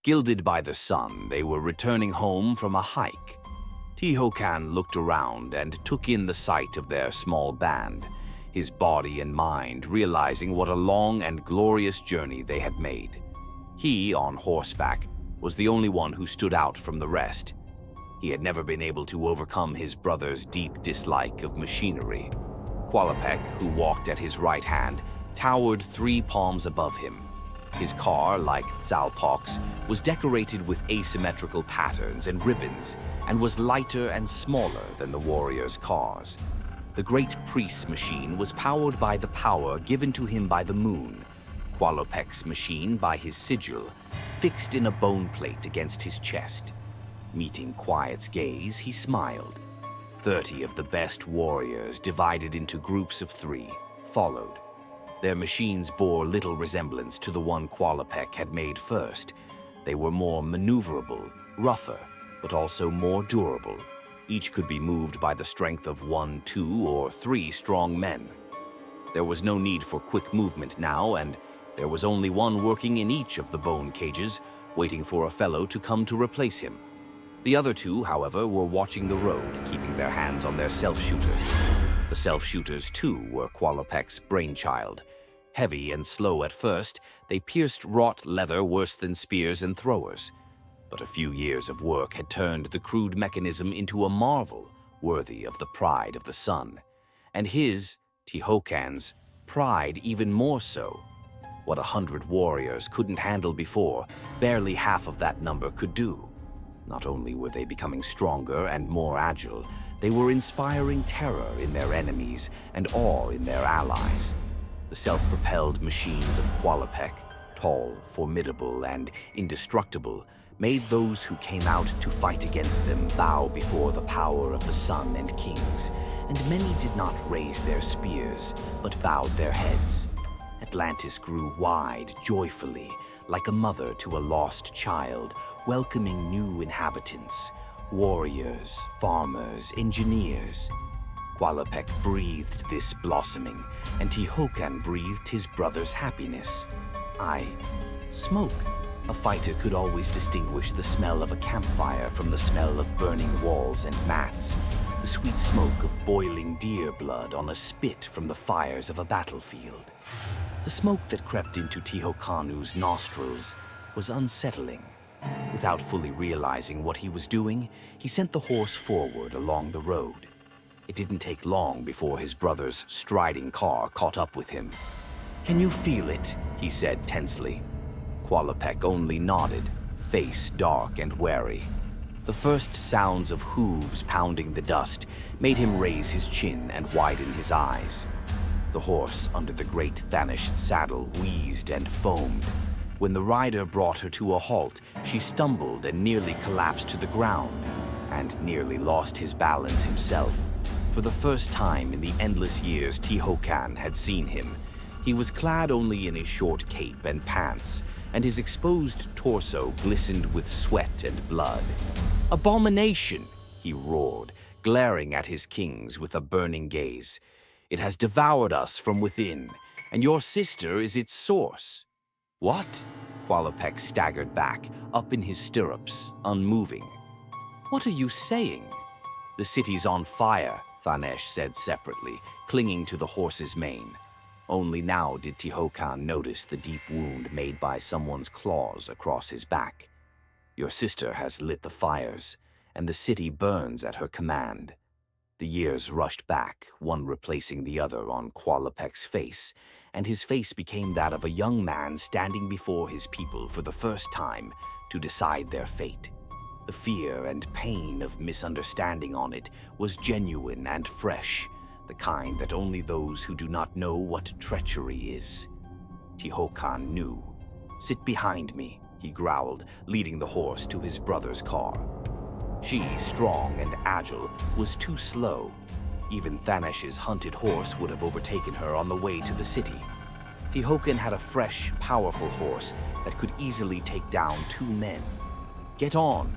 Gilded by the sun, they were returning home from a hike. Tihocan looked around and took in the sight of their small band, his body and mind realizing what a long and glorious journey they had made. He, on horseback, was the only one who stood out from the rest. He had never been able to overcome his brother's deep dislike of machinery. Qualopec, who walked at his right hand, towered 3 palms above him. His car, like Tzalpok's, was decorated with asymmetrical patterns and ribbons, and was lighter and smaller than the warriors' cars. The great priest's machine was powered by the power given to him by the moon, Qualopec's machine by his sigil, fixed in a bone plate against his chest. Meeting Quiet's gaze, he smiled. 30 of the best warriors, divided into groups of 3, followed. Their machines bore little resemblance to the one Qualopec had made first. They were more maneuverable, rougher, but also more durable. Each could be moved by the strength of 1, 2, or 3 strong men. There was no need for quick movement now, and there was only one working in each of the bone cages, waiting for a fellow to come to replace him. The other 2, however, were watching the road, keeping their hands on their self-shooters. The self-shooters, too, were Qualopec's brainchild. Heavy and slow at first, they pierced wrought leather worse than spears and throwers. But a few years of work had turned the crude mechanism into a marvel worthy of the pride of the sun. And his, Tihocan's, pride even more so. What 100 warriors couldn't handle before, barely half of that number could do. Not only were they becoming stronger and more agile, they were inspiring terror in their enemies and awe in their allies. The self-propelled machines of Qualopec, tall, formidable, and indestructible, made those who came out to fight against them bow before the power of the sun and kings, and many did not raise their spears, but bowed their heads. Atlantis grew wide, joyfully, like a mother to a lost child, welcoming new inhabitants, warriors, farmers, engineers. Qualopec breathed this blossoming, and Tihocan breathed his brother's happiness. Smoke. A fighter could always distinguish the smell of a campfire from the smell of burning walls and mats, the sweet smoke of boiling deer blood on a spit from the fires of a battlefield. The smoke that crept into Tihocanu's nostrils was unsettling. Without fully realizing what he was doing, he sent the horse forward along the road. It didn't take long before his brother's striding car caught up with him. "Can you feel it?" he said tensely. Qualopec only nodded, face dark and wary. The first sounds of hooves pounding the dust made him raise his chin and widen his eyes. The horse under the great Thanish saddle wheezed and foamed. When the rider brought her to a halt, she stumbled and nearly collapsed to the ground, and nearly lost his balance himself. For the first time in the endless years Tihocan had seen him, he was clad only in a short cape and pants, and his exposed torso glistened with sweat and blood. "Abomination!" he roared, glaring at his kings with a burning gaze. "It has devoured us from within, and your sister is its source." "What?" Qualopec staggered back, up in his stirrups, unmoving. "What are you saying?" "The city's on fire," Thanesh said separately, clinging to the horse's mane. Only now did Tihocan notice the deep wound made by someone's claws across his back. "Your sister has lit the fires, and the city burns at her command." The years rushed back, one replacing the other on Qualopec's face, and his face became that of a young man standing before his people for the first time to decide their fate. The fear and pain of misunderstanding on it was genuine and fresh, the kind that only those who do not know what treachery is. Tihocan knew. "Sit behind me," he growled, leading the horse to his brother's car. She, strong and agile, was too slow. Even Thanesh's hunted horse would have overtaken her on the way to the city. Tihocan had a fresh, powerful horse that could easily take down 2 men. "Get on!"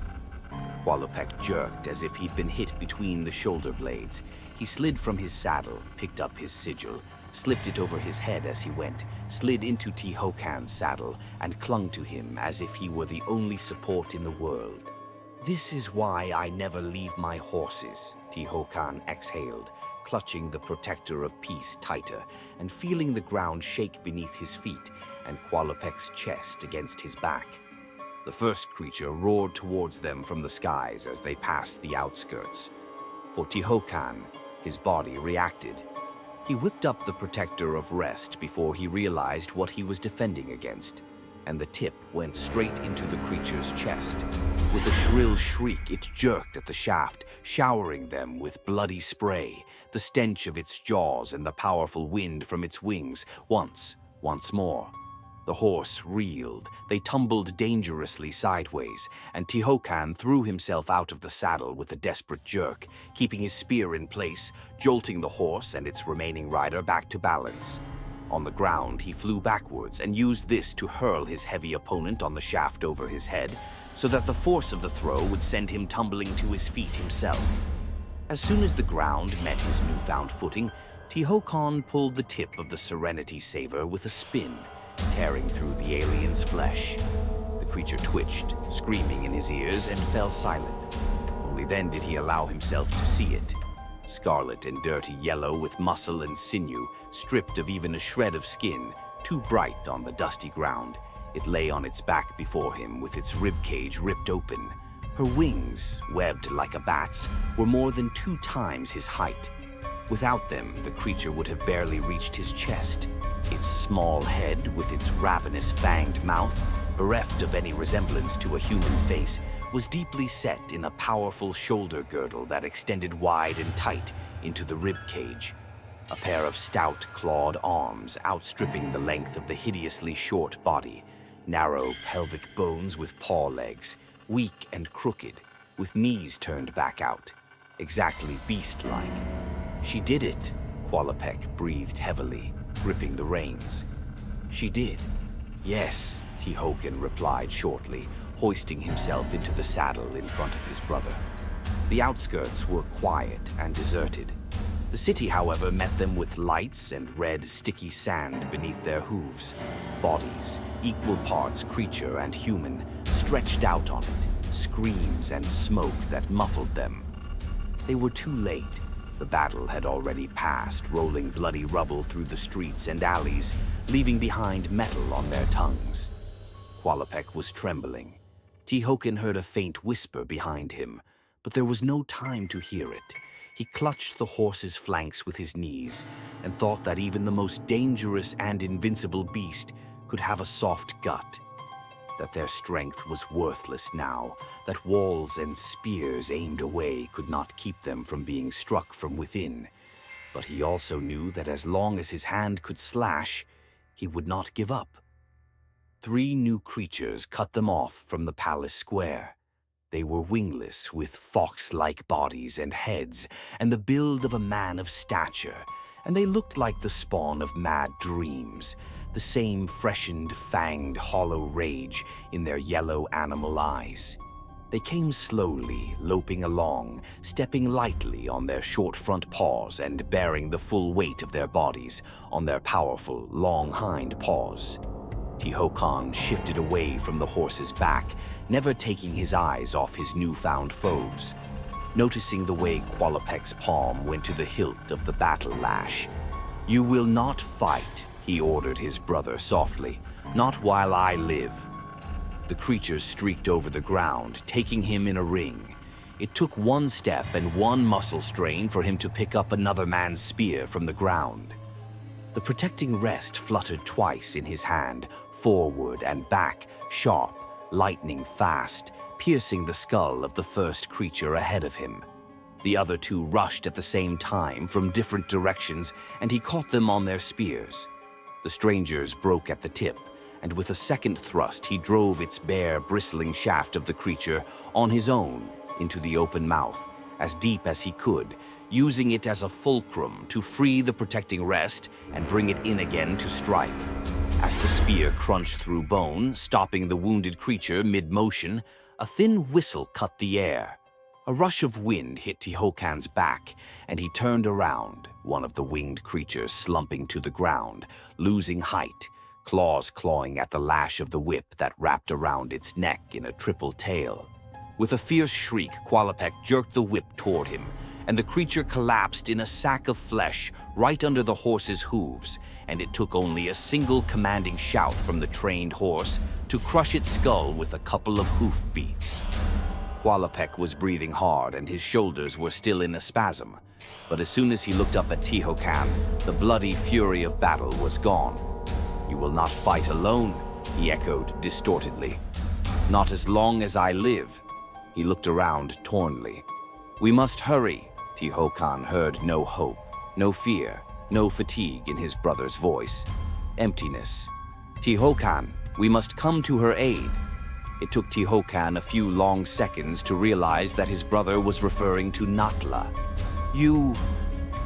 Qualopec jerked as if he'd been hit between the shoulder blades. He slid from his saddle, picked up his sigil, slipped it over his head as he went, slid into Tehokan's saddle, and clung to him as if he were the only support in the world. "This is why I never leave my horses," Tehokan exhaled, clutching the protector of peace tighter and feeling the ground shake beneath his feet and Qualopec's chest against his back. The first creature roared towards them from the skies as they passed the outskirts. For Tehokan, his body reacted. He whipped up the protector of rest before he realized what he was defending against, and the tip went straight into the creature's chest. With a shrill shriek, it jerked at the shaft, showering them with bloody spray, the stench of its jaws and the powerful wind from its wings, once more. The horse reeled. They tumbled dangerously sideways, and Tehokan threw himself out of the saddle with a desperate jerk, keeping his spear in place, jolting the horse and its remaining rider back to balance. On the ground, he flew backwards and used this to hurl his heavy opponent on the shaft over his head, so that the force of the throw would send him tumbling to his feet himself. As soon as the ground met his newfound footing, Tehokan pulled the tip of the Serenity Saver with a spin, tearing through the alien's flesh. The creature twitched, screaming in his ears, and fell silent. Only then did he allow himself to see it. Scarlet and dirty yellow with muscle and sinew, stripped of even a shred of skin, too bright on the dusty ground. It lay on its back before him with its ribcage ripped open. Her wings, webbed like a bat's, were more than 2 times his height. Without them, the creature would have barely reached his chest. Its small head, with its ravenous fanged mouth, bereft of any resemblance to a human face, was deeply set in a powerful shoulder girdle that extended wide and tight into the rib cage. A pair of stout, clawed arms outstripping the length of the hideously short body, narrow pelvic bones with paw legs, weak and crooked, with knees turned back out, exactly beast-like. "She did it," Qualopec breathed heavily, gripping the reins. "She did." "Yes," Tehokan replied shortly, hoisting himself into the saddle in front of his brother. The outskirts were quiet and deserted. The city, however, met them with lights and red, sticky sand beneath their hooves. Bodies, equal parts creature and human, stretched out on it, screams and smoke that muffled them. They were too late. The battle had already passed, rolling bloody rubble through the streets and alleys, leaving behind metal on their tongues. Qualopec was trembling. Tehokan heard a faint whisper behind him, but there was no time to hear it. He clutched the horse's flanks with his knees and thought that even the most dangerous and invincible beast could have a soft gut. That their strength was worthless now, that walls and spears aimed away could not keep them from being struck from within. But he also knew that as long as his hand could slash, he would not give up. 3 new creatures cut them off from the palace square. They were wingless, with fox-like bodies and heads, and the build of a man of stature, and they looked like the spawn of mad dreams, the same freshened, fanged, hollow rage in their yellow animal eyes. They came slowly, loping along, stepping lightly on their short front paws and bearing the full weight of their bodies on their powerful, long hind paws. Tehokan shifted away from the horse's back, never taking his eyes off his newfound foes. Noticing the way Qualopec's palm went to the hilt of the battle lash. "You will not fight," he ordered his brother softly. "Not while I live." The creature streaked over the ground, taking him in a ring. It took 1 step and 1 muscle strain for him to pick up another man's spear from the ground. The protecting rest fluttered twice in his hand, forward and back, sharp, lightning fast, piercing the skull of the first creature ahead of him. The other 2 rushed at the same time from different directions, and he caught them on their spears. The strangers broke at the tip, and with a second thrust he drove its bare, bristling shaft of the creature on his own into the open mouth, as deep as he could, using it as a fulcrum to free the protecting rest and bring it in again to strike. As the spear crunched through bone, stopping the wounded creature mid-motion, a thin whistle cut the air. A rush of wind hit Tihocan's back, and he turned around, one of the winged creatures slumping to the ground, losing height, claws clawing at the lash of the whip that wrapped around its neck in a triple tail. With a fierce shriek, Qualopec jerked the whip toward him, and the creature collapsed in a sack of flesh right under the horse's hooves, and it took only a single commanding shout from the trained horse to crush its skull with a couple of hoof beats. Qualopec was breathing hard, and his shoulders were still in a spasm, but as soon as he looked up at Tihocan, the bloody fury of battle was gone. "You will not fight alone," he echoed distortedly. "Not as long as I live." He looked around tornly. "We must hurry." Tihocan heard no hope, no fear, no fatigue in his brother's voice. Emptiness. "Tihocan, we must come to her aid." It took Tihocan a few long seconds to realize that his brother was referring to Natla. "You..."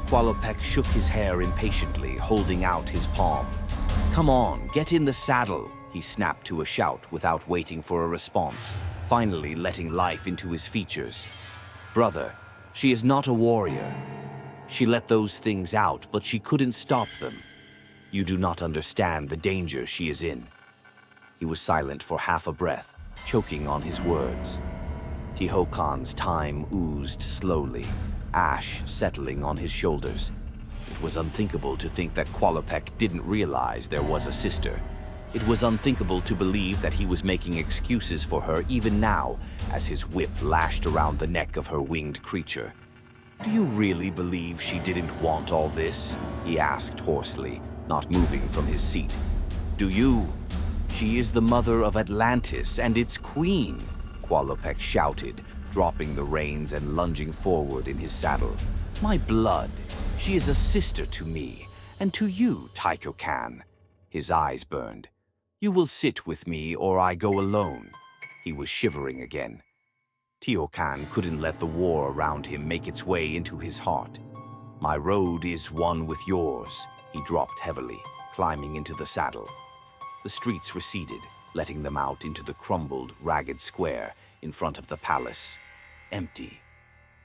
Qualopec shook his hair impatiently, holding out his palm. "Come on, get in the saddle," he snapped to a shout without waiting for a response, finally letting life into his features. "Brother, she is not a warrior. She let those things out, but she couldn't stop them. You do not understand the danger she is in." He was silent for half a breath, choking on his words. Tihocan's time oozed slowly, ash settling on his shoulders. It was unthinkable to think that Qualopec didn't realize there was a sister. It was unthinkable to believe that he was making excuses for her even now, as his whip lashed around the neck of her winged creature. "Do you really believe she didn't want all this?" he asked hoarsely, not moving from his seat. "Do you? She is the mother of Atlantis and its queen," Qualopec shouted, dropping the reins and lunging forward in his saddle. "My blood, she is a sister to me, and to you, Tihocan." His eyes burned. "You will sit with me or I go alone." He was shivering again. Tihocan couldn't let the war around him make its way into his heart. "My road is one with yours," he dropped heavily, climbing into the saddle. The streets receded, letting them out into the crumbled, ragged square in front of the palace. Empty.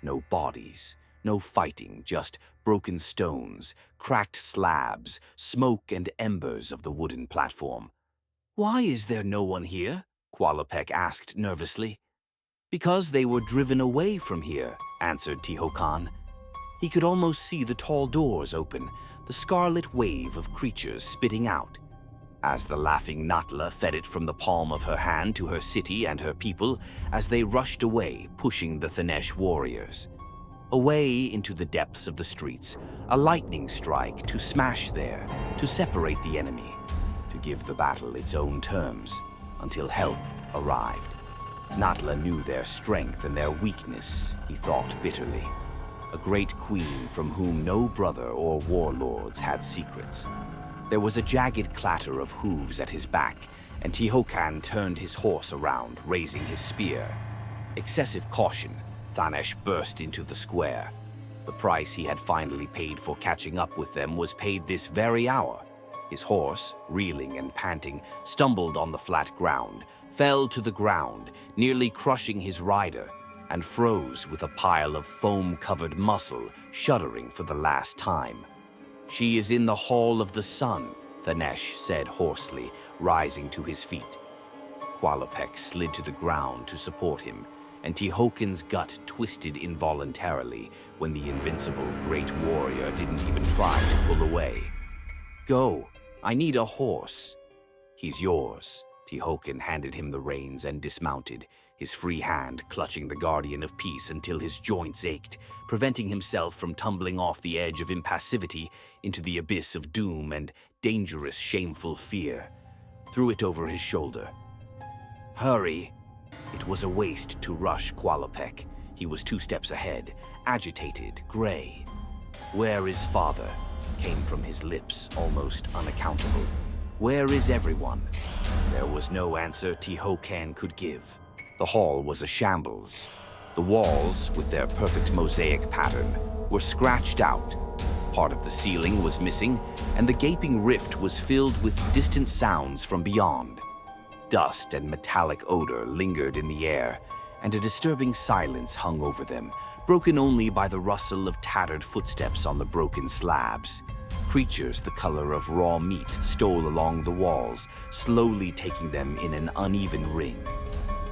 No bodies, no fighting, just broken stones, cracked slabs, smoke and embers of the wooden platform. "Why is there no one here?" Qualopec asked nervously. "Because they were driven away from here," answered Tihocan. He could almost see the tall doors open, the scarlet wave of creatures spitting out. As the laughing Natla fed it from the palm of her hand to her city and her people, as they rushed away, pushing the Thanesh warriors. Away into the depths of the streets, a lightning strike to smash there, to separate the enemy, to give the battle its own terms, until help arrived. Natla knew their strength and their weakness, he thought bitterly. A great queen from whom no brother or warlords had secrets. There was a jagged clatter of hooves at his back, and Tihocan turned his horse around, raising his spear. Excessive caution, Thanesh burst into the square. The price he had finally paid for catching up with them was paid this very hour. His horse, reeling and panting, stumbled on the flat ground, fell to the ground, nearly crushing his rider, and froze with a pile of foam-covered muscle, shuddering for the last time. "She is in the Hall of the Sun," Thanesh said hoarsely, rising to his feet. Qualopec slid to the ground to support him, and Tihocan's gut twisted involuntarily when the invincible great warrior didn't even try to pull away. "Go, I need a horse." "He's yours." Tihocan handed him the reins and dismounted, his free hand clutching the Guardian of Peace until his joints ached, preventing himself from tumbling off the edge of impassivity into the abyss of doom and dangerous, shameful fear. Threw it over his shoulder. "Hurry." It was a waste to rush Qualopec. He was 2 steps ahead, agitated, gray. "Where is father?" came from his lips, almost unaccountable. "Where is everyone?" There was no answer Tihocan could give. The hall was a shambles. The walls, with their perfect mosaic pattern, were scratched out. Part of the ceiling was missing, and the gaping rift was filled with distant sounds from beyond. Dust and metallic odor lingered in the air, and a disturbing silence hung over them, broken only by the rustle of tattered footsteps on the broken slabs. Creatures the color of raw meat stole along the walls, slowly taking them in an uneven ring.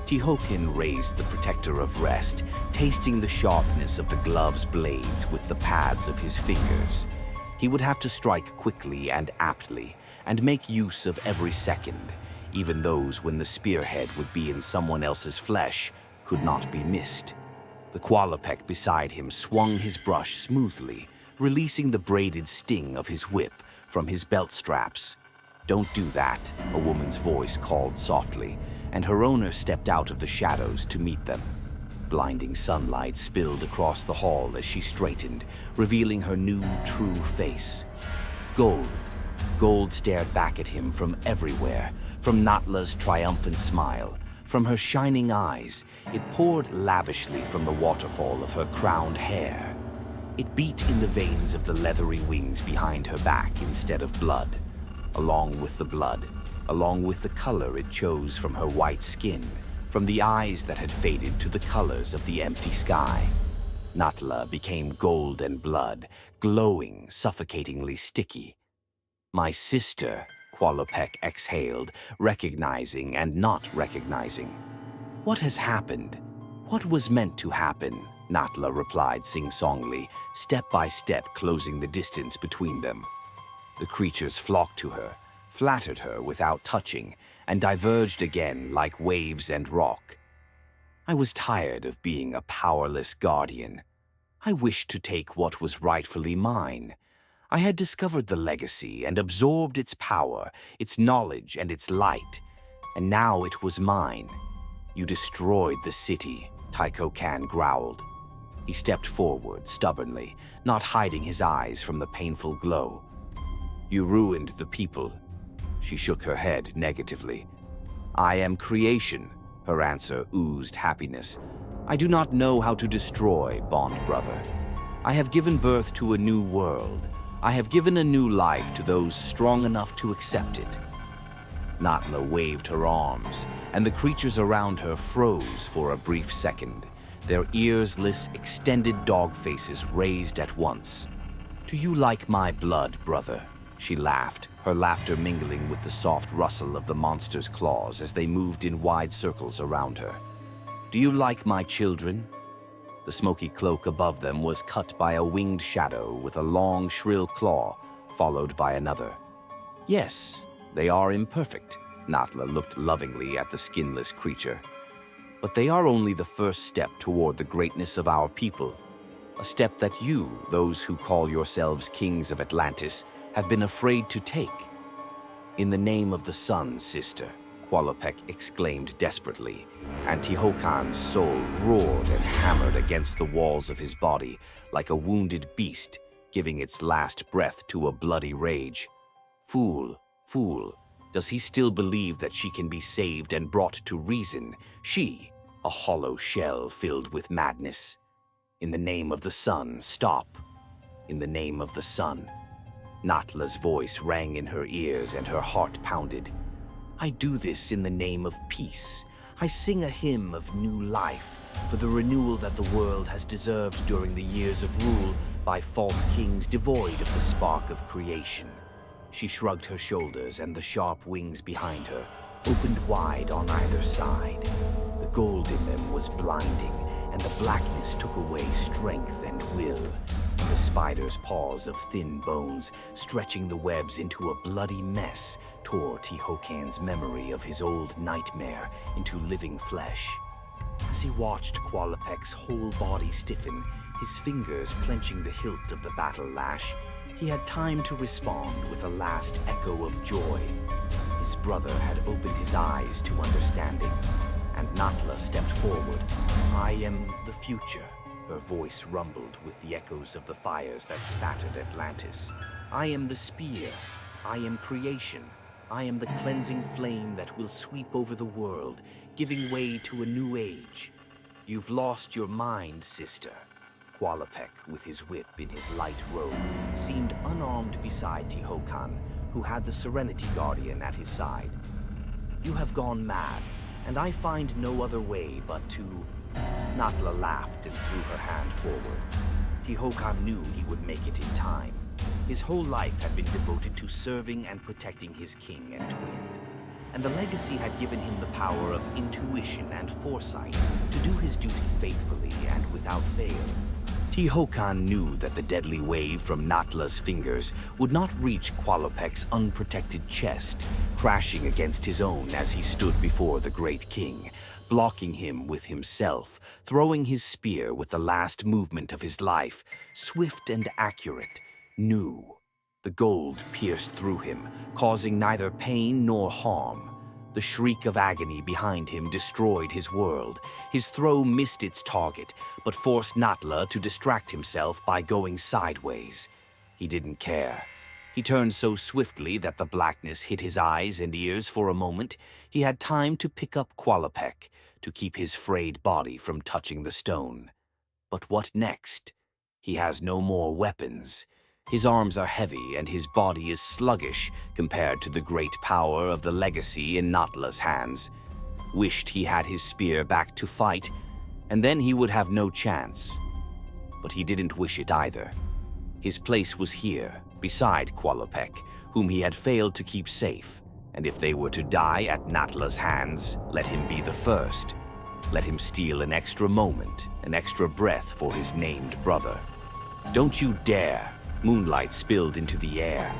Tihocan raised the Protector of Rest, tasting the sharpness of the glove's blades with the pads of his fingers. He would have to strike quickly and aptly, and make use of every second. Even those when the spearhead would be in someone else's flesh could not be missed. The Qualopec beside him swung his brush smoothly, releasing the braided sting of his whip from his belt straps. "Don't do that," a woman's voice called softly, and her owner stepped out of the shadows to meet them. Blinding sunlight spilled across the hall as she straightened, revealing her new, true face. Gold. Gold stared back at him from everywhere, from Natla's triumphant smile. From her shining eyes, it poured lavishly from the waterfall of her crowned hair. It beat in the veins of the leathery wings behind her back instead of blood. Along with the blood, along with the color it chose from her white skin, from the eyes that had faded to the colors of the empty sky. Natla became gold and blood, glowing, suffocatingly sticky. "My sister," Qualopec exhaled, recognizing and not recognizing. "What has happened? What was meant to happen?" Natla replied sing-songly, step by step closing the distance between them. The creatures flocked to her, flattered her without touching, and diverged again like waves and rock. "I was tired of being a powerless guardian. I wished to take what was rightfully mine. I had discovered the legacy and absorbed its power, its knowledge, and its light, and now it was mine. You destroyed the city," Tihocan growled. He stepped forward stubbornly, not hiding his eyes from the painful glow. "You ruined the people." She shook her head negatively. "I am creation," her answer oozed happiness. "I do not know how to destroy, Bond brother. I have given birth to a new world. I have given a new life to those strong enough to accept it." Natla waved her arms, and the creatures around her froze for a brief second, their earless, extended dog faces raised at once. "Do you like my blood, brother?" She laughed, her laughter mingling with the soft rustle of the monster's claws as they moved in wide circles around her. "Do you like my children?" The smoky cloak above them was cut by a winged shadow with a long, shrill claw, followed by another. "Yes, they are imperfect," Natla looked lovingly at the skinless creature. "But they are only the first step toward the greatness of our people. A step that you, those who call yourselves kings of Atlantis, have been afraid to take." "In the name of the sun, sister," Qualopec exclaimed desperately, and Tihocan's soul roared and hammered against the walls of his body like a wounded beast, giving its last breath to a bloody rage. "Fool, fool, does he still believe that she can be saved and brought to reason? She, a hollow shell filled with madness. In the name of the sun, stop. In the name of the sun." Natla's voice rang in her ears and her heart pounded. "I do this in the name of peace. I sing a hymn of new life for the renewal that the world has deserved during the years of rule by false kings devoid of the spark of creation." She shrugged her shoulders, and the sharp wings behind her opened wide on either side. The gold in them was blinding, and the blackness took away strength and will. The spider's paws of thin bones, stretching the webs into a bloody mess, tore Tihocan's memory of his old nightmare into living flesh. As he watched Qualopec's whole body stiffen, his fingers clenching the hilt of the battle lash, he had time to respond with a last echo of joy. His brother had opened his eyes to understanding, and Natla stepped forward. "I am the future," her voice rumbled with the echoes of the fires that spattered Atlantis. "I am the spear. I am creation. I am the cleansing flame that will sweep over the world, giving way to a new age. You've lost your mind, sister." Qualopec, with his whip in his light robe, seemed unarmed beside Tihocan, who had the Serenity Guardian at his side. "You have gone mad, and I find no other way but to Natla laughed and threw her hand forward. Tihocan knew he would make it in time. His whole life had been devoted to serving and protecting his king and twin, and the legacy had given him the power of intuition and foresight to do his duty faithfully and without fail. Tihocan knew that the deadly wave from Natla's fingers would not reach Qualopec's unprotected chest, crashing against his own as he stood before the great king, blocking him with himself, throwing his spear with the last movement of his life, swift and accurate, new. The gold pierced through him, causing neither pain nor harm. The shriek of agony behind him destroyed his world. His throw missed its target, but forced Natla to distract himself by going sideways. He didn't care. He turned so swiftly that the blackness hit his eyes and ears for a moment. He had time to pick up Qualopec, to keep his frayed body from touching the stone. But what next? He has no more weapons. His arms are heavy and his body is sluggish compared to the great power of the legacy in Natla's hands. Wished he had his spear back to fight, and then he would have no chance. But he didn't wish it either. His place was here, beside Qualopec, whom he had failed to keep safe, and if they were to die at Natla's hands, let him be the first. Let him steal an extra moment, an extra breath for his named brother. Don't you dare! Moonlight spilled into the air.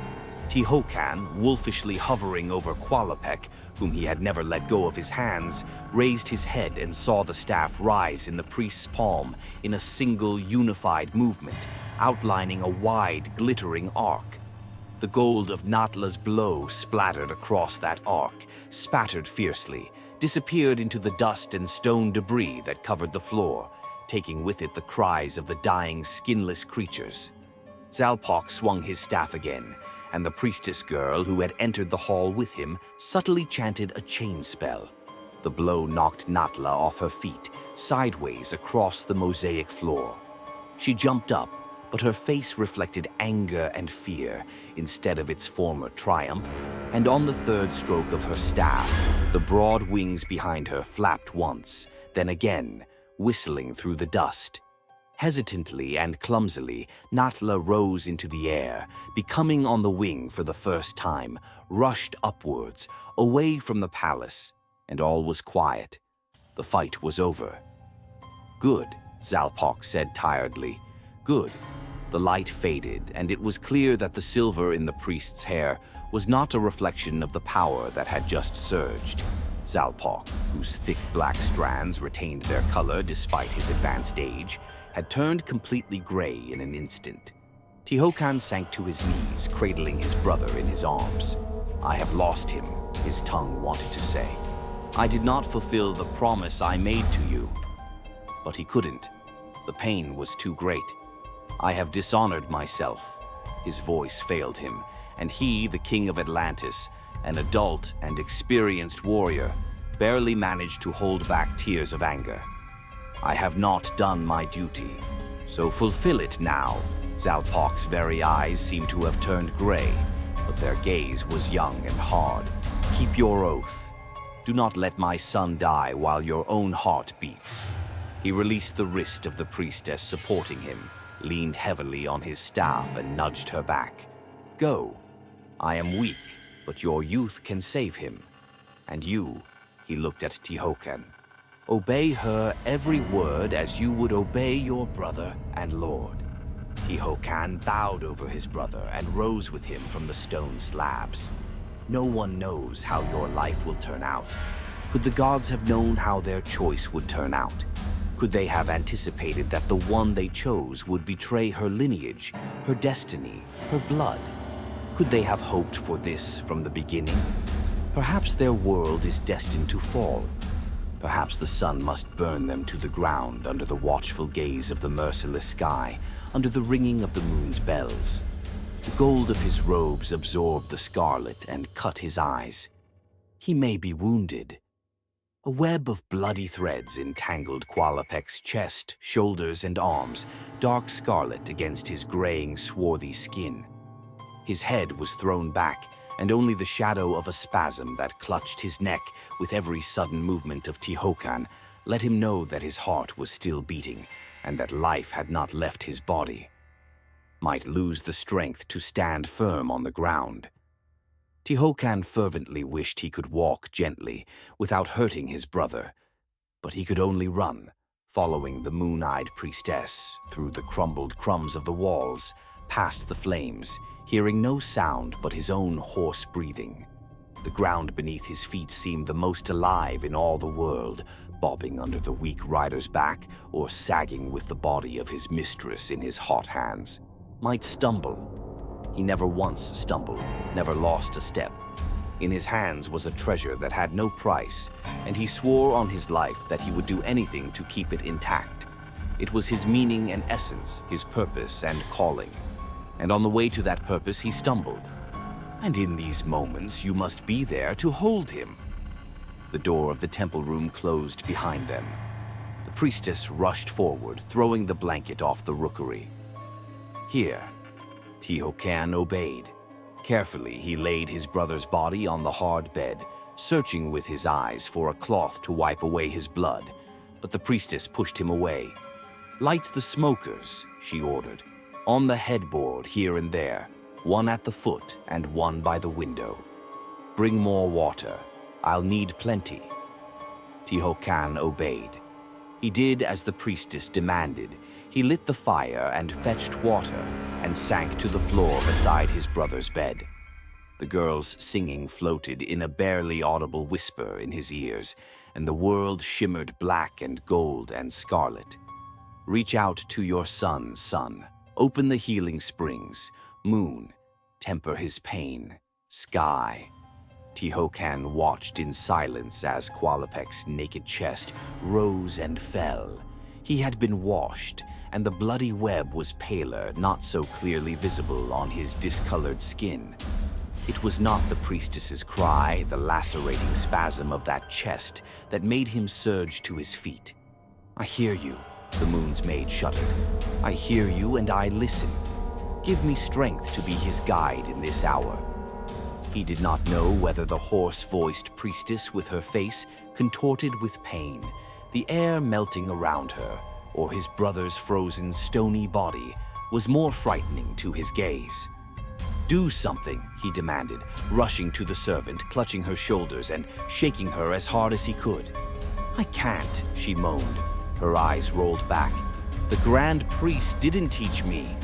Tihocan, wolfishly hovering over Qualopec, whom he had never let go of his hands, raised his head and saw the staff rise in the priest's palm in a single unified movement, outlining a wide, glittering arc. The gold of Natla's blow splattered across that arc, spattered fiercely, disappeared into the dust and stone debris that covered the floor, taking with it the cries of the dying, skinless creatures. Zalpox swung his staff again, and the priestess girl who had entered the hall with him subtly chanted a chain spell. The blow knocked Natla off her feet, sideways across the mosaic floor. She jumped up, but her face reflected anger and fear instead of its former triumph, and on the third stroke of her staff, the broad wings behind her flapped once, then again, whistling through the dust. Hesitantly and clumsily, Natla rose into the air, becoming on the wing for the first time, rushed upwards, away from the palace, and all was quiet. The fight was over. Good, Zalpox said tiredly. Good. The light faded, and it was clear that the silver in the priest's hair was not a reflection of the power that had just surged. Zalpox, whose thick black strands retained their color despite his advanced age, had turned completely gray in an instant. Tihocan sank to his knees, cradling his brother in his arms. I have lost him, his tongue wanted to say. I did not fulfill the promise I made to you. But he couldn't. The pain was too great. I have dishonored myself. His voice failed him, and he, the king of Atlantis, an adult and experienced warrior, barely managed to hold back tears of anger. I have not done my duty, so fulfill it now. Zalpox's very eyes seemed to have turned gray, but their gaze was young and hard. Keep your oath. Do not let my son die while your own heart beats. He released the wrist of the priestess supporting him, leaned heavily on his staff and nudged her back. Go. I am weak, but your youth can save him. And you, he looked at Tihocan. Obey her every word as you would obey your brother and lord. Tihocan bowed over his brother and rose with him from the stone slabs. No one knows how your life will turn out. Could the gods have known how their choice would turn out? Could they have anticipated that the one they chose would betray her lineage, her destiny, her blood? Could they have hoped for this from the beginning? Perhaps their world is destined to fall. Perhaps the sun must burn them to the ground under the watchful gaze of the merciless sky, under the ringing of the moon's bells. The gold of his robes absorbed the scarlet and cut his eyes. He may be wounded. A web of bloody threads entangled Qualopec's chest, shoulders, and arms, dark scarlet against his graying, swarthy skin. His head was thrown back, and only the shadow of a spasm that clutched his neck with every sudden movement of Tihocan let him know that his heart was still beating and that life had not left his body. Might lose the strength to stand firm on the ground. Tehocan fervently wished he could walk gently without hurting his brother, but he could only run, following the moon-eyed priestess through the crumbled crumbs of the walls, past the flames, hearing no sound but his own hoarse breathing. The ground beneath his feet seemed the most alive in all the world, bobbing under the weak rider's back or sagging with the body of his mistress in his hot hands. Might stumble. He never once stumbled, never lost a step. In his hands was a treasure that had no price, and he swore on his life that he would do anything to keep it intact. It was his meaning and essence, his purpose and calling. And on the way to that purpose he stumbled. And in these moments you must be there to hold him. The door of the temple room closed behind them. The priestess rushed forward, throwing the blanket off the rookery. Here, Tehocan obeyed. Carefully, he laid his brother's body on the hard bed, searching with his eyes for a cloth to wipe away his blood, but the priestess pushed him away. "Light the smokers," she ordered, "on the headboard here and there, one at the foot and one by the window. Bring more water. I'll need plenty." Tehocan obeyed. He did as the priestess demanded. He lit the fire and fetched water and sank to the floor beside his brother's bed. The girl's singing floated in a barely audible whisper in his ears, and the world shimmered black and gold and scarlet. "Reach out to your son, son. Open the healing springs. Moon, temper his pain. Sky." Tehocan watched in silence as Qualopec's naked chest rose and fell. He had been washed, and the bloody web was paler, not so clearly visible on his discolored skin. It was not the priestess's cry, the lacerating spasm of that chest, that made him surge to his feet. "I hear you," the moon's maid shuddered. "I hear you and I listen. Give me strength to be his guide in this hour." He did not know whether the hoarse-voiced priestess with her face contorted with pain, the air melting around her, or his brother's frozen, stony body was more frightening to his gaze. "Do something," he demanded, rushing to the servant, clutching her shoulders and shaking her as hard as he could. "I can't," she moaned. Her eyes rolled back. "The Grand Priest didn't teach me."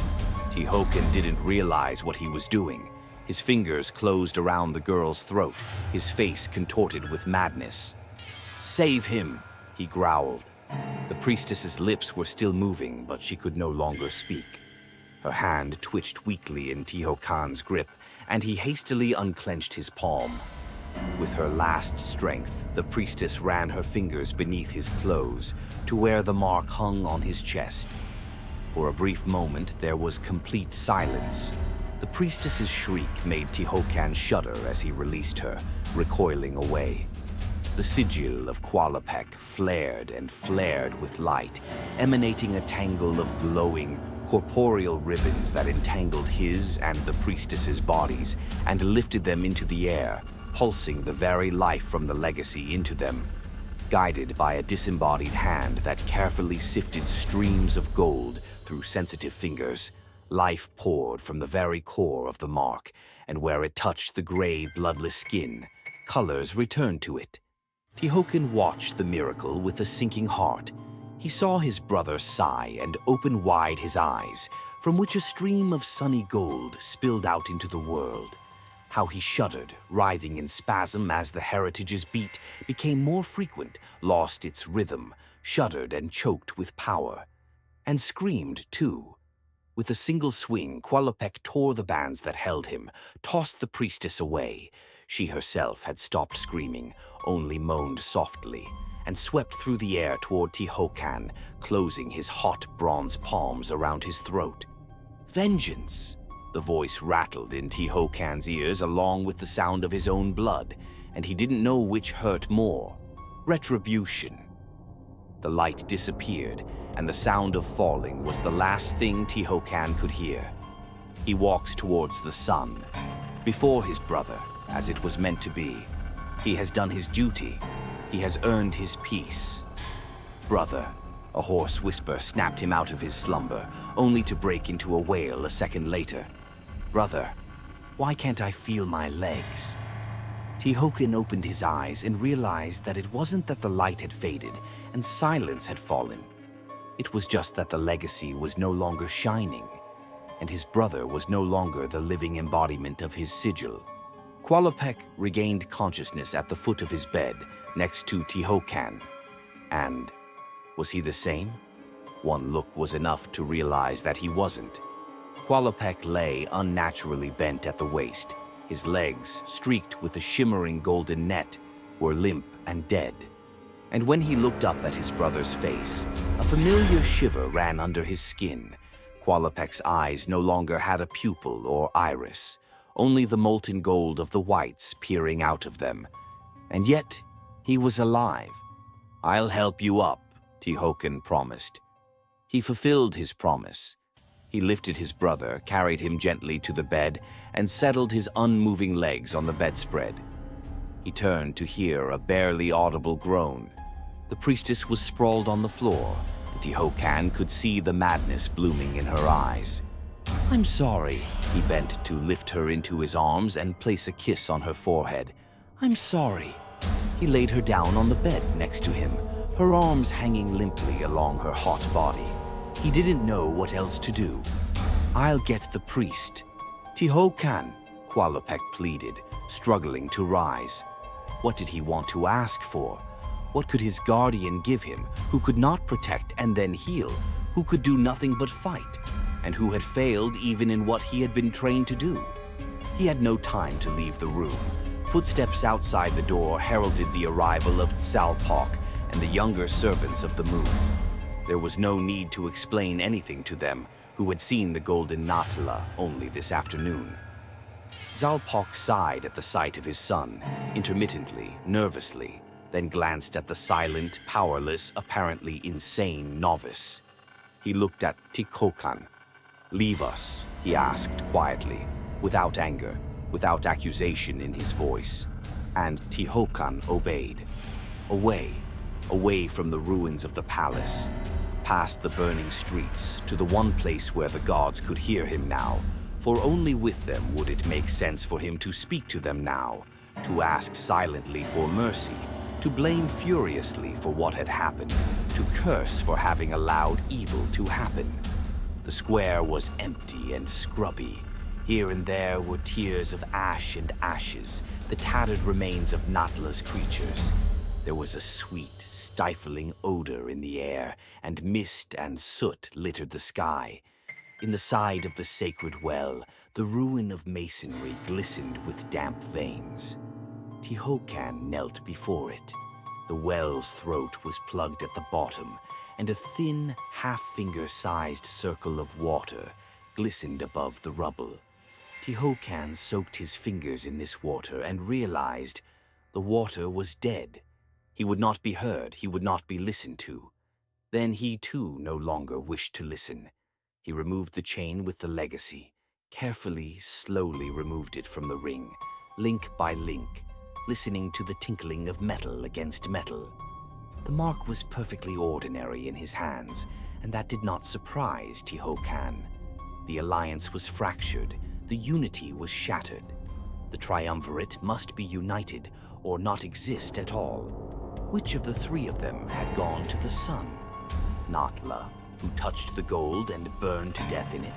Tehocan didn't realize what he was doing. His fingers closed around the girl's throat, his face contorted with madness. "Save him," he growled. The priestess's lips were still moving, but she could no longer speak. Her hand twitched weakly in Tehocan's grip, and he hastily unclenched his palm. With her last strength, the priestess ran her fingers beneath his clothes to where the mark hung on his chest. For a brief moment, there was complete silence. The priestess's shriek made Tehocan shudder as he released her, recoiling away. The sigil of Qualopec flared and flared with light, emanating a tangle of glowing, corporeal ribbons that entangled his and the priestess's bodies and lifted them into the air, pulsing the very life from the legacy into them. Guided by a disembodied hand that carefully sifted streams of gold through sensitive fingers, life poured from the very core of the mark, and where it touched the gray, bloodless skin, colors returned to it. Tehocan watched the miracle with a sinking heart. He saw his brother sigh and open wide his eyes, from which a stream of sunny gold spilled out into the world. How he shuddered, writhing in spasm as the heritage's beat became more frequent, lost its rhythm, shuddered and choked with power. And screamed, too. With a single swing, Qualopec tore the bands that held him, tossed the priestess away. She herself had stopped screaming, only moaned softly, and swept through the air toward Tehocan, closing his hot bronze palms around his throat. "Vengeance!" The voice rattled in Tehocan's ears along with the sound of his own blood, and he didn't know which hurt more. Retribution. The light disappeared, and the sound of falling was the last thing Tehocan could hear. He walks towards the sun, before his brother, as it was meant to be. He has done his duty. He has earned his peace. Brother. A hoarse whisper snapped him out of his slumber, only to break into a wail a second later. Brother, why can't I feel my legs? Tihocan opened his eyes and realized that it wasn't that the light had faded and silence had fallen. It was just that the legacy was no longer shining, and his brother was no longer the living embodiment of his sigil. Qualopec regained consciousness at the foot of his bed, next to Tihocan. And was he the same? One look was enough to realize that he wasn't. Qualopec lay unnaturally bent at the waist. His legs, streaked with a shimmering golden net, were limp and dead. And when he looked up at his brother's face, a familiar shiver ran under his skin. Qualopec's eyes no longer had a pupil or iris, only the molten gold of the whites peering out of them. And yet, he was alive. "I'll help you up," Tihocan promised. He fulfilled his promise. He lifted his brother, carried him gently to the bed, and settled his unmoving legs on the bedspread. He turned to hear a barely audible groan. The priestess was sprawled on the floor, and Tihocan could see the madness blooming in her eyes. "I'm sorry," he bent to lift her into his arms and place a kiss on her forehead. "I'm sorry." He laid her down on the bed next to him, her arms hanging limply along her hot body. He didn't know what else to do. "I'll get the priest." "Tihocan," Qualopec pleaded, struggling to rise. What did he want to ask for? What could his guardian give him, who could not protect and then heal, who could do nothing but fight, and who had failed even in what he had been trained to do? He had no time to leave the room. Footsteps outside the door heralded the arrival of Zalpoc and the younger servants of the moon. There was no need to explain anything to them, who had seen the golden Natla only this afternoon. Zalpoc sighed at the sight of his son, intermittently, nervously, then glanced at the silent, powerless, apparently insane novice. He looked at Tihocan. "Leave us," he asked quietly, without anger, without accusation in his voice. And Tihocan obeyed. Away from the ruins of the palace, past the burning streets, to the one place where the gods could hear him now, for only with them would it make sense for him to speak to them now, to ask silently for mercy, to blame furiously for what had happened, to curse for having allowed evil to happen. The square was empty and scrubby. Here and there were tiers of ash and ashes, the tattered remains of Natla's creatures. There was a sweet, stifling odor in the air, and mist and soot littered the sky. In the side of the sacred well, the ruin of masonry glistened with damp veins. Tihocan knelt before it. The well's throat was plugged at the bottom, and a thin, half-finger-sized circle of water glistened above the rubble. Tihocan soaked his fingers in this water and realized the water was dead. He would not be heard, he would not be listened to. Then he too no longer wished to listen. He removed the chain with the legacy, carefully, slowly removed it from the ring, link by link, listening to the tinkling of metal against metal. The mark was perfectly ordinary in his hands, and that did not surprise Tihocan. The alliance was fractured, the unity was shattered. The triumvirate must be united or not exist at all. Which of the three of them had gone to the sun? Natla, who touched the gold and burned to death in it.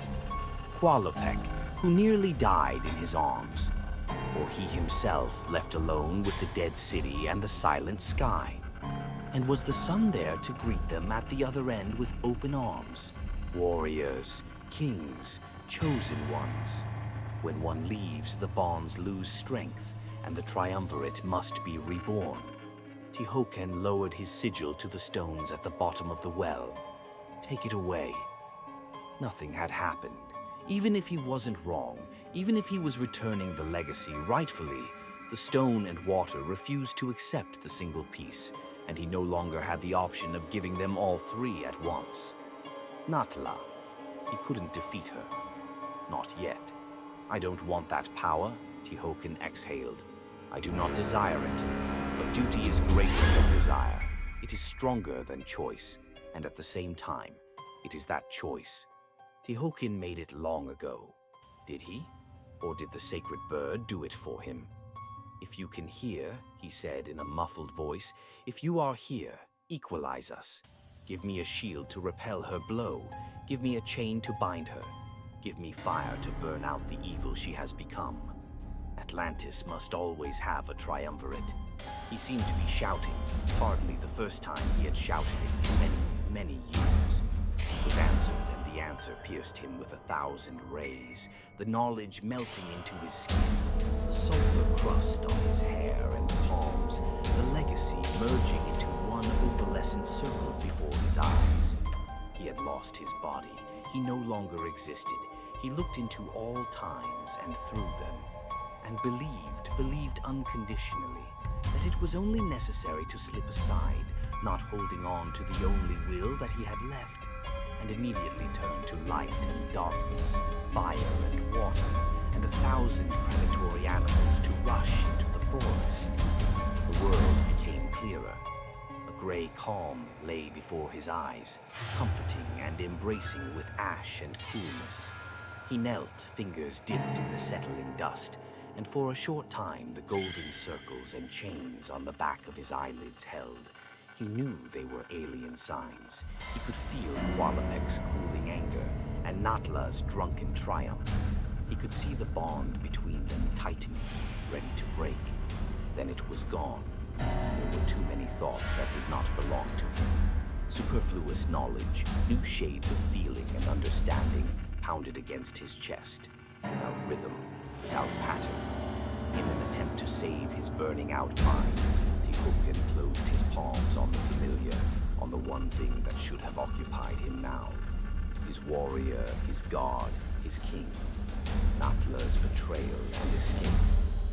Qualopec, who nearly died in his arms. Or he himself left alone with the dead city and the silent sky. And was the sun there to greet them at the other end with open arms? Warriors, kings, chosen ones. When one leaves, the bonds lose strength, and the triumvirate must be reborn. Tihocan lowered his sigil to the stones at the bottom of the well. Take it away. Nothing had happened. Even if he wasn't wrong, even if he was returning the legacy rightfully, the stone and water refused to accept the single piece, and he no longer had the option of giving them all three at once. Natla. He couldn't defeat her. Not yet. "I don't want that power," Tihocan exhaled. "I do not desire it, but duty is greater than desire. It is stronger than choice, and at the same time, it is that choice. Tihokin made it long ago. Did he? Or did the sacred bird do it for him? "If you can hear," he said in a muffled voice, "if you are here, equalize us. Give me a shield to repel her blow. Give me a chain to bind her. Give me fire to burn out the evil she has become." Atlantis must always have a triumvirate. He seemed to be shouting, hardly the first time he had shouted it in many, many years. He was answered, and the answer pierced him with 1,000 rays, the knowledge melting into his skin, a sulfur crust on his hair and palms, the legacy merging into one opalescent circle before his eyes. He had lost his body. He no longer existed. He looked into all times and through them, and believed unconditionally, that it was only necessary to slip aside, not holding on to the only will that he had left, and immediately turned to light and darkness, fire and water, and 1,000 predatory animals to rush into the forest. The world became clearer. A gray calm lay before his eyes, comforting and embracing with ash and coolness. He knelt, fingers dipped in the settling dust, and for a short time the golden circles and chains on the back of his eyelids held. He knew they were alien signs. He could feel Qualopec's cooling anger and Natla's drunken triumph. He could see the bond between them tightening, ready to break. Then it was gone. There were too many thoughts that did not belong to him. Superfluous knowledge, new shades of feeling and understanding pounded against his chest, without rhythm, without pattern. In an attempt to save his burning-out mind, Tihokin closed his palms on the familiar, on the one thing that should have occupied him now. His warrior, his god, his king. Natla's betrayal and escape.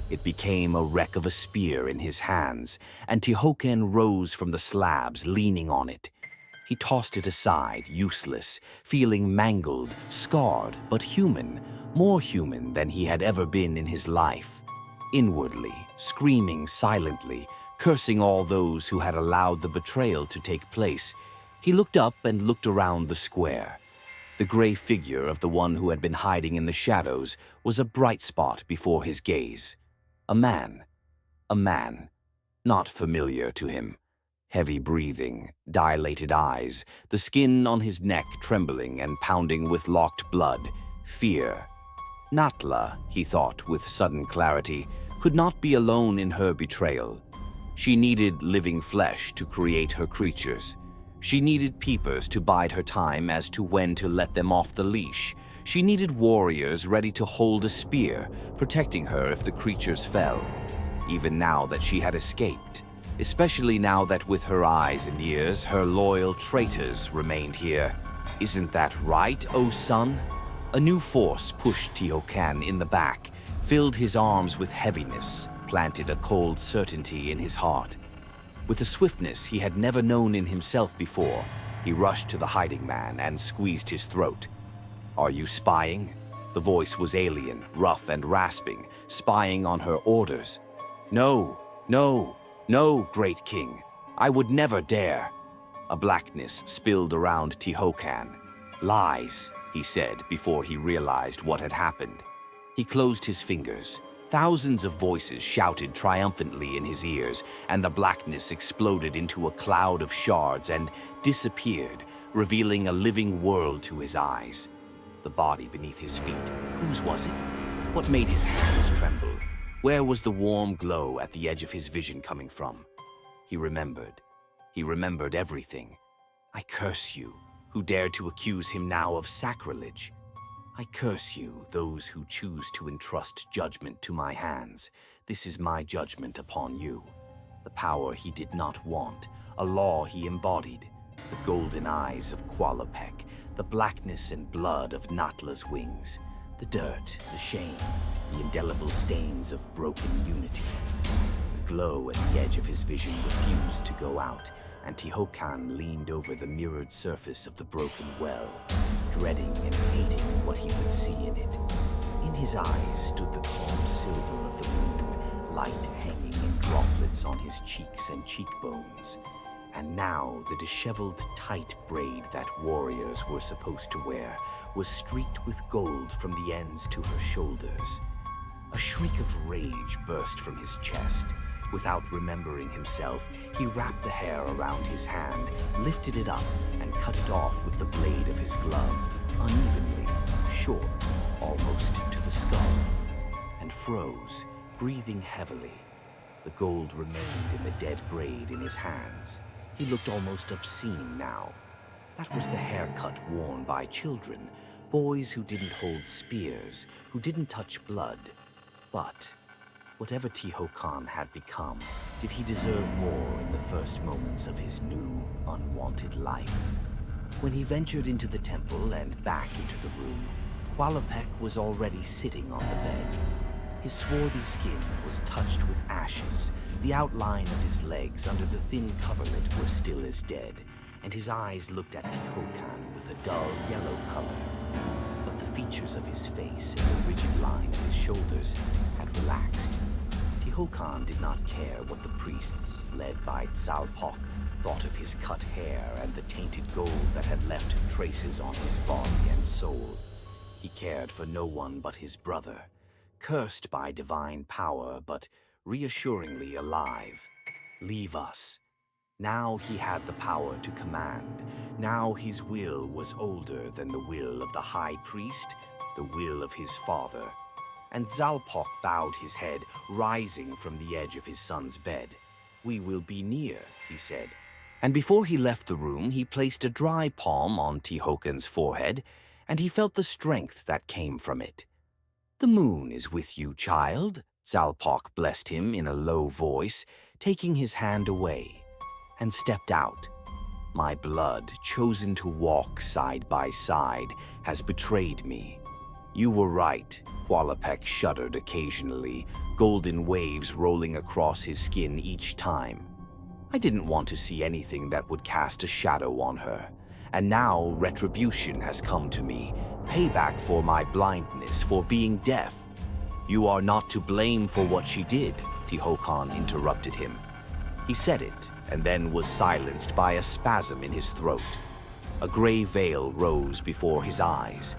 It became a wreck of a spear in his hands, and Tihokin rose from the slabs, leaning on it. He tossed it aside, useless, feeling mangled, scarred, but human, more human than he had ever been in his life. Inwardly, screaming silently, cursing all those who had allowed the betrayal to take place, he looked up and looked around the square. The gray figure of the one who had been hiding in the shadows was a bright spot before his gaze. A man, not familiar to him. Heavy breathing, dilated eyes, the skin on his neck trembling and pounding with locked blood, fear. Natla, he thought with sudden clarity, could not be alone in her betrayal. She needed living flesh to create her creatures. She needed peepers to bide her time as to when to let them off the leash. She needed warriors ready to hold a spear, protecting her if the creatures fell. Even now that she had escaped, especially now that with her eyes and ears, her loyal traitors remained here. Isn't that right, O son? A new force pushed Tihokin in the back, filled his arms with heaviness, planted a cold certainty in his heart. With a swiftness he had never known in himself before, he rushed to the hiding man and squeezed his throat. "Are you spying?" The voice was alien, rough and rasping, spying on her orders. "No, no, no, great king. I would never dare." A blackness spilled around Tihokin. "Lies," he said before he realized what had happened. He closed his fingers. Thousands of voices shouted triumphantly in his ears, and the blackness exploded into a cloud of shards and disappeared, revealing a living world to his eyes. The body beneath his feet, whose was it? What made his hands tremble? Where was the warm glow at the edge of his vision coming from? He remembered. He remembered everything. "I curse you, who dared to accuse him now of sacrilege. I curse you, those who choose to entrust judgment to my hands. This is my judgment upon you." The power he did not want, a law he embodied. The golden eyes of Qualopec, the blackness and blood of Natla's wings. The dirt, the shame, the indelible stains of broken unity. The glow at the edge of his vision refused to go out, and Tihokin leaned over the mirrored surface of the broken well, dreading and hating what he would see in it. In his eyes stood the calm silver of the moon, light hanging in droplets on his cheeks and cheekbones. And now the disheveled tight braid that warriors were supposed to wear was streaked with gold from the ends to her shoulders. A shriek of rage burst from his chest. Without remembering himself, he wrapped the hair around his hand, lifted it up, and cut it off with the blade of his glove, unevenly, short, almost to the skull, and froze, breathing heavily. The gold remained in the dead braid in his hands. He looked almost obscene now. That was the haircut worn by children, boys who didn't hold spears, who didn't touch blood. But whatever Tehokan had become, did he deserve more in the first moments of his new, unwanted life? When he ventured into the temple and back into the room, Qualopec was already sitting on the bed. His swarthy skin was touched with ashes. The outline of his legs under the thin coverlet were still as dead, and his eyes looked at Tehokan with a dull yellow color. But the features of his face and the rigid line of his shoulders had relaxed. Tehokan did not care what the priests, led by Tzalpoch, thought of his cut hair and the tainted gold that had left traces on his body and soul. He cared for no one but his brother, cursed by divine power but reassuringly alive. Leave us. Now he had the power to command. Now his will was older than the will of the high priest, the will of his father. And Tzalpoch bowed his head, rising from the edge of his son's bed. "We will be near," he said. And before he left the room, he placed a dry palm on Tehokan's forehead, and he felt the strength that came from it. "The moon is with you, child," Tzalpoch blessed him in a low voice, taking his hand away, and stepped out. "My blood, chosen to walk side by side, has betrayed me. You were right." Qualopec shuddered occasionally, golden waves rolling across his skin each time. "I didn't want to see anything that would cast a shadow on her. And now retribution has come to me, payback for my blindness, for being deaf." "You are not to blame for what she did," Tehokan interrupted him. He said it, and then was silenced by a spasm in his throat. A gray veil rose before his eyes.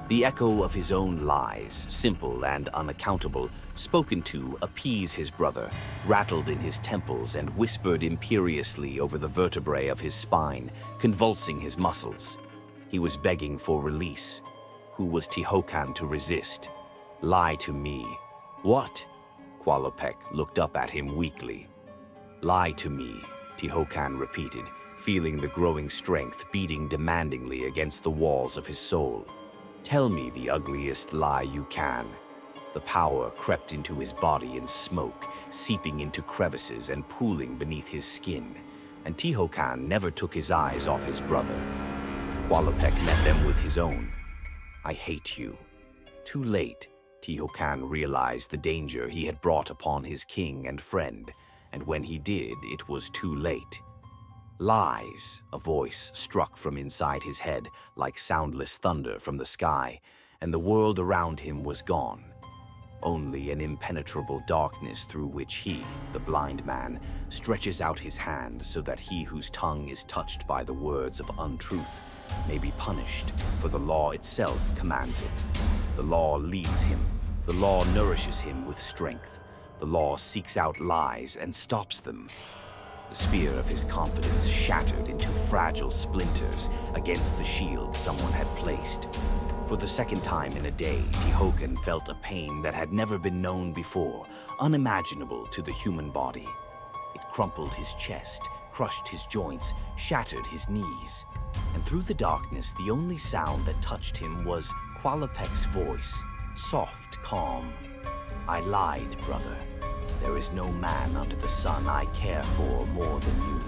The echo of his own lies, simple and unaccountable, spoken to appease his brother, rattled in his temples and whispered imperiously over the vertebrae of his spine, convulsing his muscles. He was begging for release. Who was Tehokan to resist? "Lie to me." "What?" Qualopec looked up at him weakly. "Lie to me," Tehokan repeated, feeling the growing strength beating demandingly against the walls of his soul. "Tell me the ugliest lie you can." The power crept into his body in smoke, seeping into crevices and pooling beneath his skin, and Tehokan never took his eyes off his brother. Qualopec met them with his own. "I hate you." Too late, Tehokan realized the danger he had brought upon his king and friend, and when he did, it was too late. "Lies," a voice struck from inside his head like soundless thunder from the sky, and the world around him was gone. Only an impenetrable darkness through which he, the blind man, stretches out his hand so that he whose tongue is touched by the words of untruth may be punished, for the law itself commands it. The law leads him. The law nourishes him with strength. The law seeks out lies and stops them. The spear of his confidence shattered into fragile splinters against the shield someone had placed. For the second time in a day, Tehokan felt a pain that had never been known before, unimaginable to the human body. It crumpled his chest, crushed his joints, shattered his knees. And through the darkness, the only sound that touched him was Qualopec's voice, soft, calm. "I lied, brother. There is no man under the sun I care for more than you."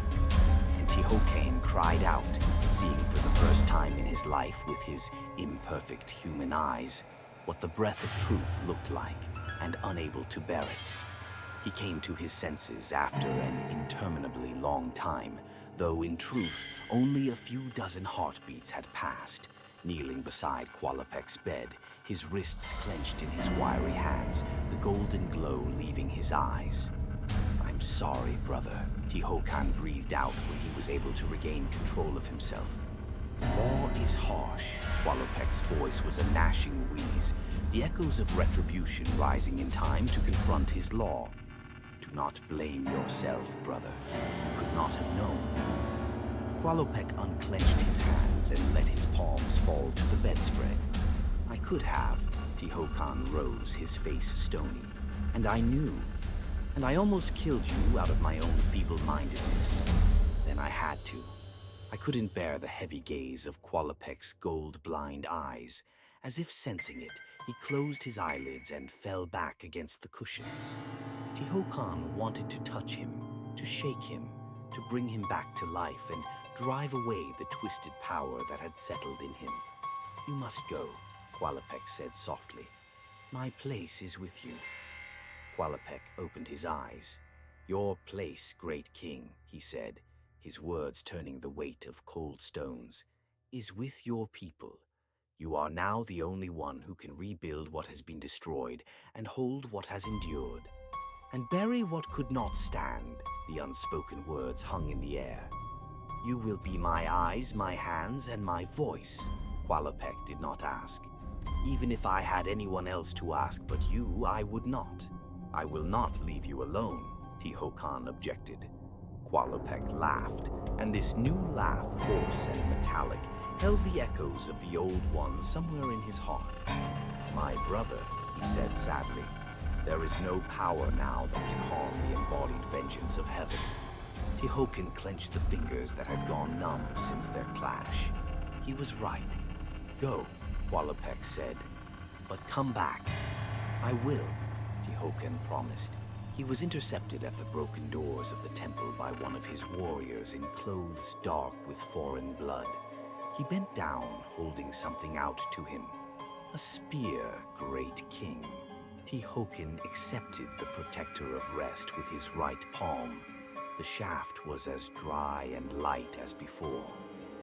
And Tehokan cried out, seeing for the first time in his life with his imperfect human eyes what the breath of truth looked like, and unable to bear it. He came to his senses after an interminably long time, though in truth only a few dozen heartbeats had passed, kneeling beside Qualopec's bed, his wrists clenched in his wiry hands, the golden glow leaving his eyes. "I'm sorry, brother, Tihocan breathed out when he was able to regain control of himself. Law is harsh. Qualopec's voice was a gnashing wheeze, the echoes of retribution rising in time to confront his law. Do not blame yourself, brother. You could not have known. Qualopec unclenched his hands and let his palms fall to the bedspread. I could have. Tihocan rose, his face stony. And I knew. And I almost killed you out of my own feeble-mindedness. Then I had to. I couldn't bear the heavy gaze of Qualopec's gold-blind eyes. As if sensing it, he closed his eyelids and fell back against the cushions. Tihocan wanted to touch him, to shake him, to bring him back to life and drive away the twisted power that had settled in him. You must go, Qualopec said softly. My place is with you. Qualopec opened his eyes. Your place, great king, he said, his words turning the weight of cold stones, is with your people. You are now the only one who can rebuild what has been destroyed and hold what has endured. And bury what could not stand, the unspoken words hung in the air. You will be my eyes, my hands, and my voice, Qualopec did not ask. Even if I had anyone else to ask but you, I would not. I will not leave you alone, Tihocan objected. Qualopec laughed, and this new laugh, hoarse and metallic, held the echoes of the old one somewhere in his heart. My brother, he said sadly, there is no power now that can harm the embodied vengeance of heaven. Tihocan clenched the fingers that had gone numb since their clash. He was right. Go, Qualopec said, but come back. I will, Tihocan promised. He was intercepted at the broken doors of the temple by one of his warriors in clothes dark with foreign blood. He bent down, holding something out to him. A spear, great king. Tihocan accepted the protector of rest with his right palm. The shaft was as dry and light as before.